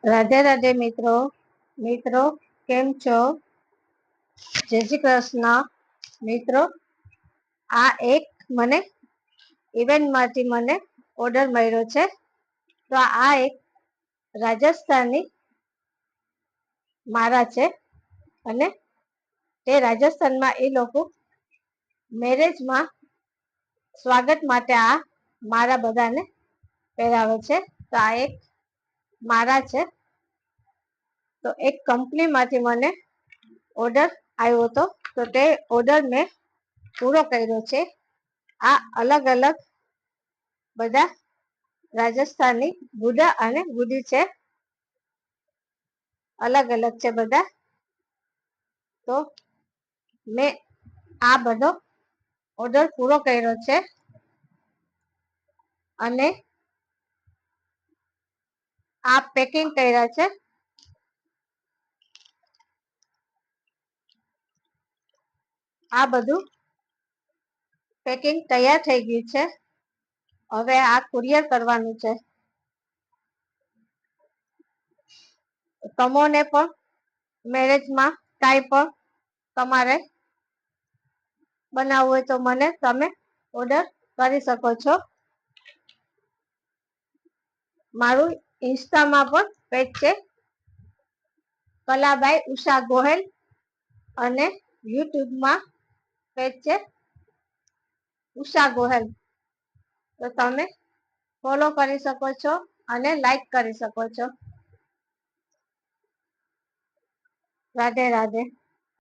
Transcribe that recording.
રાધે રાધે મિત્રો કેમ છો? જય શ્રી કૃષ્ણ મિત્રો. આ એક મને ઇવેન્ટ માંથી મને ઓર્ડર મળ્યો છે. તો આ એક રાજસ્થાની મારા છે અને તે રાજસ્થાનમાં એ લોકો મેરેજમાં સ્વાગત માટે આ મારા બધાને પહેરાવે છે. તો આ એક મારા છે. તો એક કંપની માંથી મને ઓર્ડર આવ્યો હતો. તો તે ઓર્ડર મેં પૂરો કર્યો છે. આ અલગ અલગ બધા રાજસ્થાની ગુડા અને ગુડી છે. અલગ અલગ છે બધા. તો મેં આ બધો ઓર્ડર પૂરો કર્યો છે અને આ પેકિંગ કર્યા છે. આ બધું પેકિંગ તૈયાર થઈ ગયું છે. હવે આ કુરિયર કરવાનું છે. તમોને પણ મેરેજમાં કાંઈ પણ તમારે બનાવવું હોય તો મને તમે ઓર્ડર કરી શકો છો. મારું ઇન્સ્ટામાં પણ પેજ છે કલાબાઈ ઉષા ગોહેલ અને યુટ્યુબમાં પેજ છે ઉષા ગોહેલ. તો તમે ફોલો કરી શકો છો અને લાઈક કરી શકો છો. રાધે રાધે.